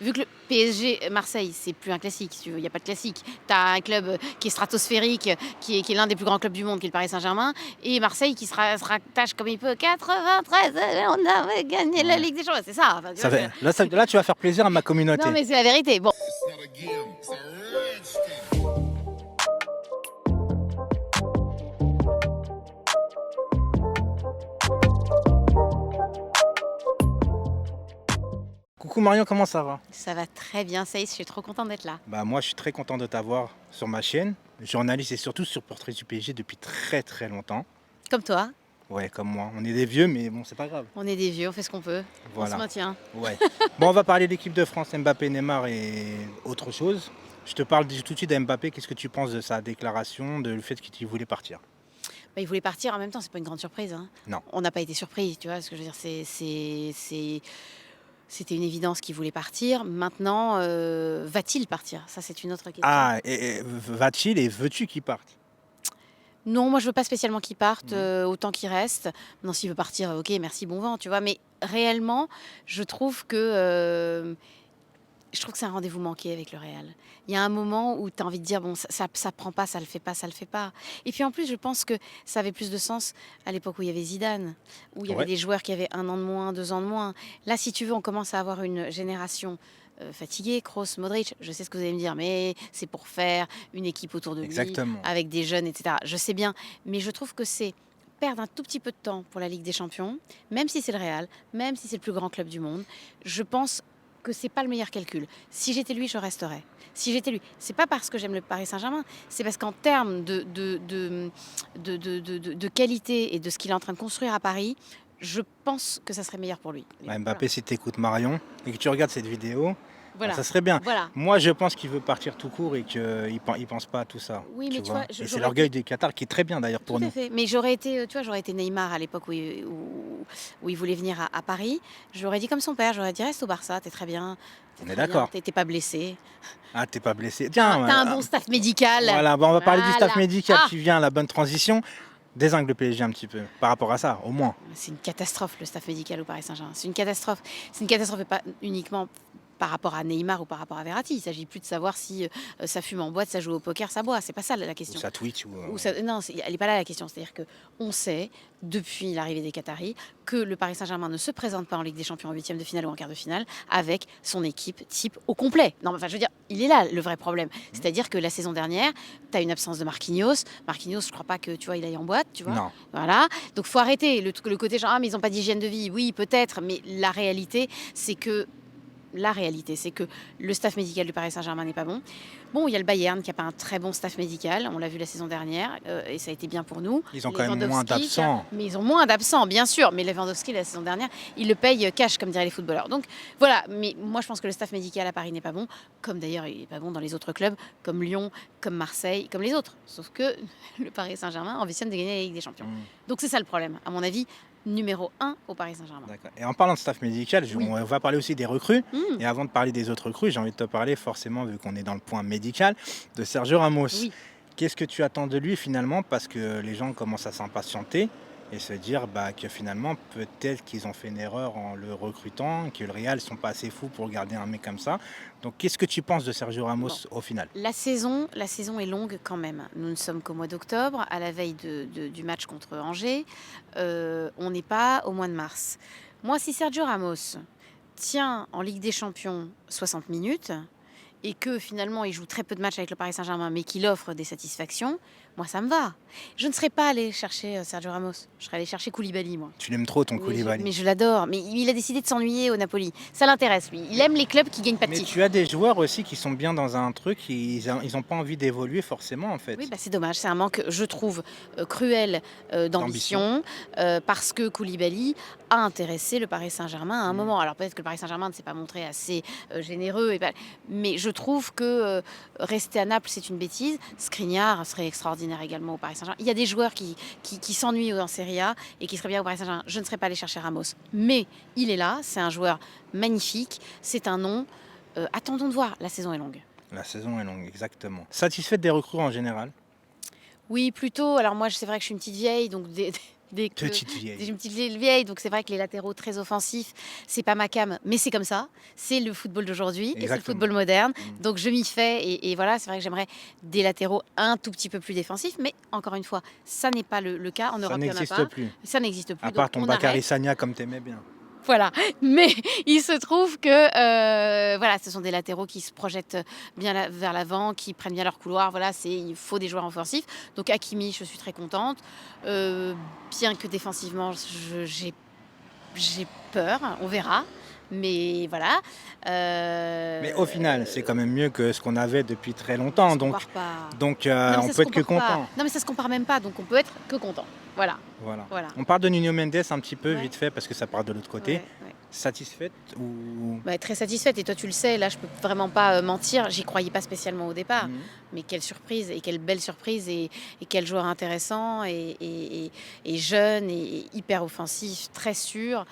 Vu que le PSG Marseille, c'est plus un classique, si tu veux, il y a pas de classique. Tu as un club, qui est stratosphérique, qui est l'un des plus grands clubs du monde, qui est le Paris Saint-Germain et Marseille qui se rattache comme il peut: «93, on avait gagné la Ouais. Ligue des Champions». C'est ça, enfin, tu Ça vois? fait là, tu vas faire plaisir à ma Non, communauté. mais c'est la vérité. Bon. It's not a game, it's a rich thing. Coucou Marion, comment ça va? Ça va très bien, Saïs, je suis trop contente d'être là. Bah moi je suis très content de t'avoir sur ma chaîne, journaliste et surtout supporter du PSG depuis très très longtemps. Comme toi, Ouais, comme moi. On est des vieux mais bon, c'est pas grave. on est des vieux, on fait ce qu'on peut, on se Voilà. maintient. Ouais. Bon, on va parler de l'équipe de France, Mbappé, Neymar et autre chose. Je te parle tout de suite d'Mbappé. Qu'est-ce que tu penses de sa déclaration, de le fait qu'il voulait partir? Bah, il voulait partir en même temps, c'est pas une grande surprise, hein. Non. On n'a pas été surpris, tu vois ce que je veux dire? C'était une évidence qu'il voulait partir. Maintenant, va-t-il partir? Ça, c'est une autre question. Ah, et va-t-il et veux-tu qu'il parte? Non, moi, je veux pas spécialement qu'il parte, Mhm. autant qu'il reste. Non, s'il veut partir, OK, merci, bon vent, tu vois? Mais réellement, je trouve que, c'est un rendez-vous manqué avec le Real. Il y a un moment où tu as envie de dire: «Bon, ça prend pas, ça le fait pas, ça le fait pas». Et puis, en plus, je pense que ça avait plus de sens à l'époque où il y avait Zidane, où il y avait Ouais. des joueurs qui avaient 1 an de moins, 2 ans de moins. Là, si tu veux, on commence à avoir une génération, fatiguée, Kroos, Modric. Je sais ce que vous allez me dire: «Mais c'est pour faire une équipe autour de lui, Exactement. avec des jeunes et cetera». Je sais bien, mais je trouve que c'est perdre un tout petit peu de temps pour la Ligue des Champions, même si c'est le Real, même si c'est le plus grand club du monde. Je pense que c'est pas le meilleur calcul. Si j'étais lui, je resterais. Si j'étais lui, c'est pas parce que j'aime le Paris Saint-Germain, c'est parce qu'en termes de qualité et de ce qu'il est en train de construire à Paris, je pense que ça serait meilleur pour lui. Bah, Mais Mbappé, si tu écoutes Marion et que tu regardes cette vidéo, bah, voilà. ça serait bien. Voilà. Moi, je pense qu'il veut partir tout court et qu'il ne pense pas à tout ça. Oui, mais tu vois. vois, Et c'est j'aurais l'orgueil du Qatar qui est très bien d'ailleurs Tout pour à nous. fait. Mais j'aurais été, tu vois, j'aurais été Neymar à l'époque où il voulait venir à Paris. J'aurais dit comme son père, j'aurais dit: «Reste au Barça, t'es très bien, On est d'accord. t'es pas blessé. Ah, t'es pas blessé. T'as Tiens, un bon staff médical». voilà, bon, on va parler du staff Voilà. médical Ah! qui vient, la bonne transition. Désingue le PSG un petit peu par rapport à ça, au moins. C'est une catastrophe le staff médical au Paris Saint-Germain. C'est une catastrophe. C'est une catastrophe et pas uniquement par rapport à Neymar ou par rapport à Verratti. Il s'agit plus de savoir si ça fume en boîte, ça joue au poker, ça boit. C'est pas ça la Ou question. ça Twitch. Non, elle n'est pas là la question. C'est-à-dire qu'on sait, depuis l'arrivée des Qataris, que le Paris Saint-Germain ne se présente pas en Ligue des Champions en huitième de finale ou en quart de finale avec son équipe type au complet. Non, mais enfin, je veux dire, il est là le vrai problème. C'est-à-dire que la saison dernière, tu as une absence de Marquinhos. Marquinhos, je crois pas que tu vois, il aille en boîte, tu vois. Non. Voilà. Donc faut arrêter le côté genre, ah, mais ils n'ont pas d'hygiène de vie. Oui, peut-être, mais la réalité, c'est que le staff médical du Paris Saint-Germain n'est pas bon. Bon, il y a le Bayern qui n'a pas un très bon staff médical, on l'a vu la saison dernière, et ça a été bien pour nous. Ils ont quand même moins Lewandowski, d'absents. Mais ils ont moins d'absents, bien sûr. Mais Lewandowski, la saison dernière, il le paye cash, comme diraient les footballeurs. Donc voilà, mais moi je pense que le staff médical à Paris n'est pas bon, comme d'ailleurs il n'est pas bon dans les autres clubs, comme Lyon, comme Marseille, comme les autres. Sauf que le Paris Saint-Germain ambitionne de gagner la Ligue des Champions. Donc c'est ça le problème, à mon avis, numéro 1 au Paris Saint-Germain. D'accord. Et en parlant de staff médical, Oui. on va parler aussi des recrues. Mmh. Et avant de parler des autres recrues, j'ai envie de te parler forcément, vu qu'on est dans le point médical, de Sergio Ramos. Oui. Qu'est-ce que tu attends de lui finalement? Parce que les gens commencent à s'impatienter et se dire que finalement, peut-être qu'ils ont fait une erreur en le recrutant, que le Real ne sont pas assez fous pour garder un mec comme ça. Donc qu'est-ce que tu penses de Sergio Ramos au final? La saison est longue quand même. Nous ne sommes qu'au mois d'octobre, à la veille du match contre Angers. On n'est pas au mois de mars. Moi, si Sergio Ramos tient en Ligue des Champions 60 minutes et que finalement il joue très peu de matchs avec le Paris Saint-Germain, mais qu'il offre des satisfactions, moi ça me va. Je ne serais pas allé chercher Sergio Ramos. Je serais allé chercher Koulibaly, moi. Tu l'aimes trop ton Mais Koulibaly. je l'adore. Mais il a décidé de s'ennuyer au Napoli. Ça l'intéresse, lui. Il aime les clubs qui gagnent pas de Mais titres. tu as des joueurs aussi qui sont bien dans un truc, ils n'ont pas envie d'évoluer forcément en fait. Oui, c'est dommage. C'est un manque, je trouve, cruel d'ambition, parce que Koulibaly a intéressé le Paris Saint-Germain à un moment. Alors peut-être que le Paris Saint-Germain ne s'est pas montré assez généreux, mais je trouve que rester à Naples, c'est une bêtise. Skriniar serait extraordinaire également au Paris Saint-Germain. Il y a des joueurs qui s'ennuient en Serie A et qui seraient bien au Paris Saint-Germain. Je ne serais pas allé chercher Ramos. Mais il est là, c'est un joueur magnifique, c'est un nom. Attendons de voir, la saison est longue. La saison est longue, exactement. Satisfaite des recrues en général? Oui, plutôt. Alors moi, c'est vrai que je suis une petite vieille, donc dès que Petite vieille. j'ai une petite vieille, donc c'est vrai que les latéraux très offensifs, c'est pas ma came, mais c'est comme ça. C'est le football d'aujourd'hui et c'est le Exactement. football moderne. Mm. Donc je m'y fais et voilà, c'est vrai que j'aimerais des latéraux un tout petit peu plus défensifs, mais encore une fois, ça n'est pas le cas. En Ça Europe, il n'y en a n'existe pas. plus. Ça n'existe plus. À part Donc ton on Bakary arrête. Sagna comme t'aimais bien. Voilà, mais il se trouve que voilà, ce sont des latéraux qui se projettent bien vers l'avant, qui prennent bien leur couloir. Voilà, il faut des joueurs offensifs. Donc Hakimi, je suis très contente. Bien que défensivement, j'ai peur, on verra. Mais voilà. Mais au final, c'est quand même mieux que ce qu'on avait depuis très longtemps. ça se Donc, compare pas. donc Non, mais on ça se peut être que compare pas. content. Non, mais ça se compare même pas, donc on peut être que content. Voilà, Voilà. voilà. On parle de Nuno Mendes un petit peu Ouais. vite fait parce que ça part de l'autre côté. Ouais, ouais. Satisfaite ou Bah, très satisfaite, et toi tu le sais, là je peux vraiment pas mentir, j'y croyais pas spécialement au départ, Mhm. mais quelle surprise, et quelle belle surprise, et quel joueur intéressant, et jeune, et hyper offensif, très sûr.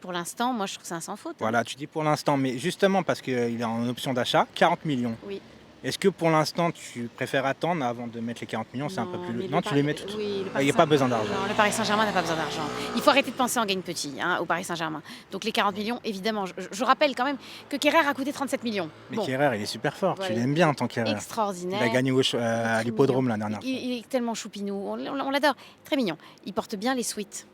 Pour l'instant, moi je trouve que c'est un sans faute. Hein. Voilà, tu dis pour l'instant, mais justement parce qu'il est en option d'achat, 40 millions. Oui. Est-ce que pour l'instant, tu préfères attendre avant de mettre les 40 millions? C'est un peu Non, plus. mais Non, le tu les Paris- mets tout de suite. oui, le Il Paris n'y a pas besoin d'argent. Non, le Paris Saint-Germain n'a pas besoin d'argent. Il faut arrêter de penser en gagne petit au Paris Saint-Germain. Donc les 40 millions, évidemment, je rappelle quand même que Kerrer a coûté 37 millions. Mais Bon, Kerrer, il est super fort. voilà, Tu l'aimes bien, ton Kerrer. Il extraordinaire. a gagné Il est à très l'hippodrome mignon. la dernière fois. Il est tellement choupinou, on l'adore, très mignon. Il porte bien les suites,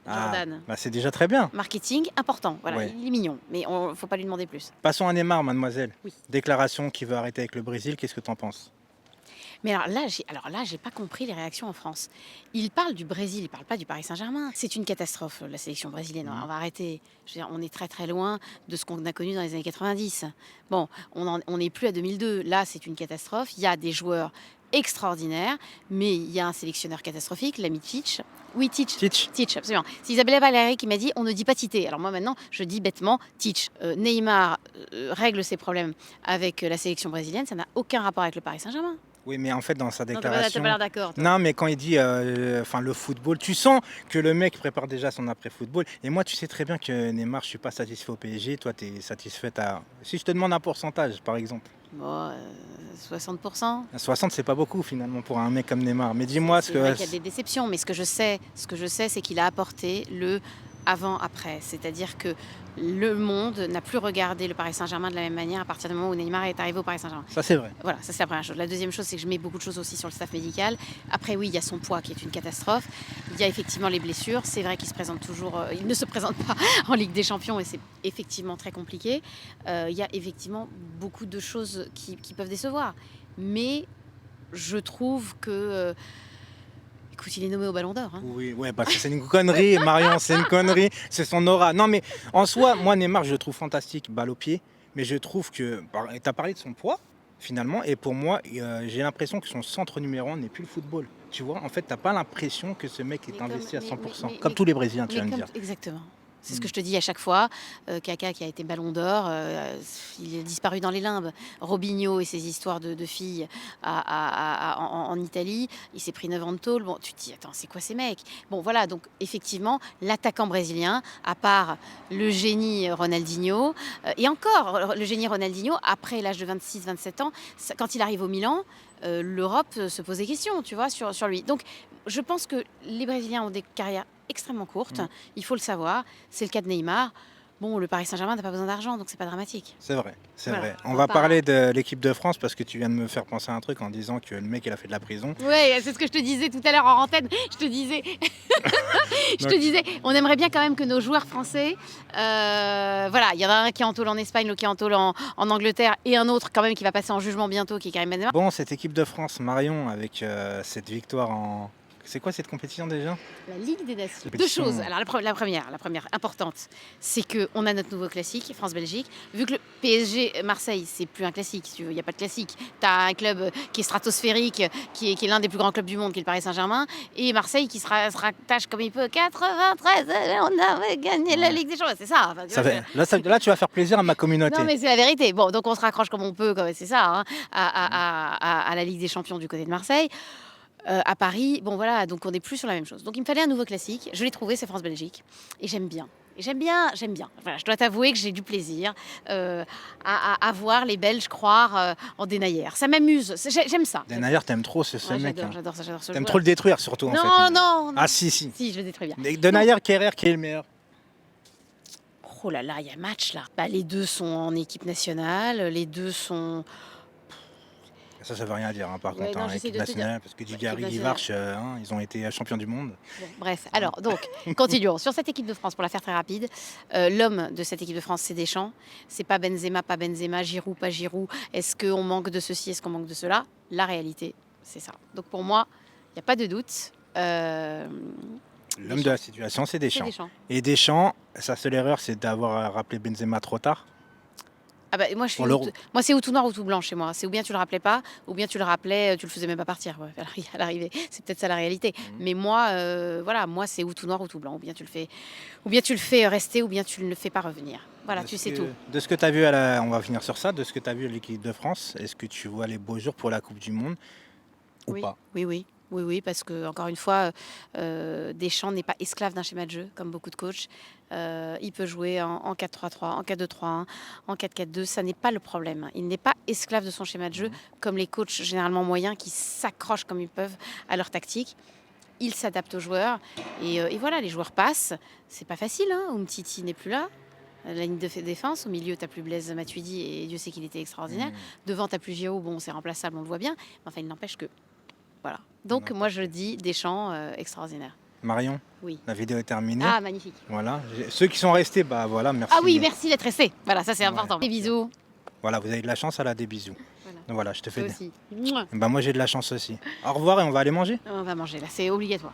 Jordan. Bah c'est déjà très bien. Marketing important, voilà, Ouais. il est mignon, mais il ne faut pas lui demander plus. Passons à Neymar, mademoiselle. Oui. Déclaration qui veut arrêter avec le Brésil, qu'est-ce que tu en penses? Mais alors là, j'ai pas compris les réactions en France. Il parle du Brésil, il parle pas du Paris Saint-Germain. C'est une catastrophe, la sélection brésilienne. On va arrêter. Je veux dire, on est très très loin de ce qu'on a connu dans les années 90. Bon, on n'est plus à 2002. Là, c'est une catastrophe. Il y a des joueurs extraordinaires, mais il y a un sélectionneur catastrophique, l'ami Titch. Oui, Titch. Titch. Absolument. C'est Isabelle Valéry qui m'a dit on ne dit pas Tité. Alors moi maintenant, je dis bêtement Titch. Neymar règle ses problèmes avec la sélection brésilienne. Ça n'a aucun rapport avec le Paris Saint-Germain. Oui, mais en fait, dans sa Non, t'as déclaration. pas l'air d'accord. toi. Non, mais quand il dit le football, tu sens que le mec prépare déjà son après-football. Et moi, tu sais très bien que Neymar, je suis pas satisfait au PSG. Toi, tu es satisfaite à. Si je te demande un pourcentage, par exemple. Bon, 60%. 60, c'est pas beaucoup finalement pour un mec comme Neymar. Mais dis-moi ce C'est vrai que. qu'il y a des déceptions, mais ce que je sais, c'est qu'il a apporté le avant-après. C'est-à-dire que le monde n'a plus regardé le Paris Saint-Germain de la même manière à partir du moment où Neymar est arrivé au Paris Saint-Germain. Ça, c'est vrai. Voilà, ça c'est la première chose. La deuxième chose, c'est que je mets beaucoup de choses aussi sur le staff médical. Après, oui, il y a son poids qui est une catastrophe. Il y a effectivement les blessures. C'est vrai qu'il se présente toujours, il ne se présente pas en Ligue des Champions et c'est effectivement très compliqué. Il y a effectivement beaucoup de choses qui peuvent décevoir. Mais je trouve que, écoute, il est nommé au Ballon d'Or. Hein. Oui, ouais, parce que c'est une connerie, Marion, c'est une connerie, c'est son aura. Non, mais en soi, moi, Neymar, je le trouve fantastique, balle au pied, mais je trouve que. Tu as parlé de son poids, finalement, et pour moi, j'ai l'impression que son centre numéro 1 n'est plus le football. Tu vois, en fait, tu n'as pas l'impression que ce mec est Mais comme- investi à mais- 100%. mais- Comme mais- tous les Brésiliens, tu Mais vas me comme- dire. Exactement. C'est ce Mm. que je te dis à chaque fois. Kaka qui a été Ballon d'Or, il est disparu dans les limbes. Robinho et ses histoires de filles en Italie, il s'est pris 9 ans de tôle. Bon, tu te dis, attends, c'est quoi ces mecs? Bon, voilà, donc effectivement, l'attaquant brésilien, à part le génie Ronaldinho, et encore, le génie Ronaldinho, après l'âge de 26-27 ans, quand il arrive au Milan, l'Europe se pose des questions, tu vois, sur lui. Donc, je pense que les Brésiliens ont des carrières extrêmement courtes, il faut le savoir. C'est le cas de Neymar. Bon, le Paris Saint-Germain n'a pas besoin d'argent, donc c'est pas dramatique. C'est vrai, c'est Voilà. vrai. On Faut va pas- parler de l'équipe de France parce que tu viens de me faire penser à un truc en disant que le mec, il a fait de la prison. Ouais, c'est ce que je te disais tout à l'heure en antenne. Je te disais, on aimerait bien quand même que nos joueurs français, voilà, il y en a un qui est en tôle en Espagne, l'autre qui est en tôle en Angleterre, et un autre quand même qui va passer en jugement bientôt, qui est Karim Benzema. Bon, cette équipe de France, Marion, avec cette victoire en. C'est quoi cette compétition déjà? La Ligue des Nations. Deux Compétition. choses. Alors la première importante, c'est qu'on a notre nouveau classique, France-Belgique. Vu que le PSG Marseille, c'est plus un classique, si tu veux, il n'y a pas de classique. Tu as un club qui est stratosphérique, qui est l'un des plus grands clubs du monde, qui est le Paris Saint-Germain, et Marseille qui se rattache comme il peut. 93, on avait gagné la Ligue des Champions, c'est ça. Enfin, tu Ça vois, fait- Là, tu vas faire plaisir à ma communauté. non mais c'est la vérité. Bon, donc on se raccroche comme on peut, c'est ça, hein, à la Ligue des Champions du côté de Marseille. À Paris, bon voilà, donc on n'est plus sur la même chose. Donc il me fallait un nouveau classique. Je l'ai trouvé, c'est France-Belgique. Et j'aime bien. Et j'aime bien, j'aime bien. Voilà, je dois t'avouer que j'ai du plaisir à voir les Belges croire en Denayer. Ça m'amuse, j'aime ça. Denayer, t'aimes trop ce Ouais, mec. j'adore, hein. j'adore ça, j'adore ce T'aimes joueur. trop le détruire surtout en fait. Non, non, non. Ah si, si. Si, je le détruis bien. Mais Denayer, Kerrer, qui est le meilleur? Oh là là, il y a match là. Bah, les deux sont en équipe nationale, les deux sont... Ça veut rien dire hein, par Ouais, contre, non, hein, j'essaie équipe de te dire. nationale, parce que Bah, Didier équipe Rivarch, ils ont été champions du monde. Bon, bref, alors, donc, continuons. Sur cette équipe de France, pour la faire très rapide, l'homme de cette équipe de France, c'est Deschamps. C'est pas Benzema, Giroud, pas Giroud. Est-ce qu'on manque de ceci, est-ce qu'on manque de cela? La réalité, c'est ça. Donc pour moi, il n'y a pas de doute. L'homme de la situation, c'est C'est Deschamps. Deschamps. Et Deschamps, sa seule erreur, c'est d'avoir rappelé Benzema trop tard. Ah bah, moi, Pour l'Euro. moi, c'est ou tout noir ou tout blanc chez moi. C'est ou bien tu le rappelais pas, ou bien tu le rappelais, tu le faisais même pas partir ouais, à l'arrivée. C'est peut-être ça la réalité. Mais moi, voilà, moi, c'est ou tout noir ou tout blanc. Ou bien tu le fais rester, ou bien tu ne le fais pas revenir. Voilà, De tu ce sais que- tout. De ce que tu as vu, on va finir sur ça, de ce que tu as vu à l'équipe de France, est-ce que tu vois les beaux jours pour la Coupe du Monde ou Oui, pas? oui, oui. Oui, oui, parce que encore une fois, Deschamps n'est pas esclave d'un schéma de jeu, comme beaucoup de coachs. Il peut jouer en 4-3-3, en 4-2-3-1, en 4-4-2. Ça n'est pas le problème. Il n'est pas esclave de son schéma de jeu, comme les coachs généralement moyens qui s'accrochent comme ils peuvent à leur tactique. Il s'adapte aux joueurs. Et voilà, les joueurs passent. C'est pas facile, hein. Umtiti n'est plus là. La ligne de défense, au milieu, tu n'as plus Blaise Matuidi, et Dieu sait qu'il était extraordinaire. Devant, tu n'as plus Giroud, bon, c'est remplaçable, on le voit bien. Mais enfin, il n'empêche que... Voilà. Donc, moi, je dis Deschamps, extraordinaire. Marion, Oui. la vidéo est terminée. Ah, magnifique. Voilà. Ceux qui sont restés, bah voilà, merci. Ah oui, merci d'être resté. Voilà, ça, c'est Ouais. important. Des bisous. Voilà, vous avez de la chance, elle a des bisous. Voilà. Donc voilà, je te fais Toi des. aussi. Mouah. Bah moi j'ai de la chance aussi. Au revoir et on va aller manger. On va manger, là, c'est obligatoire.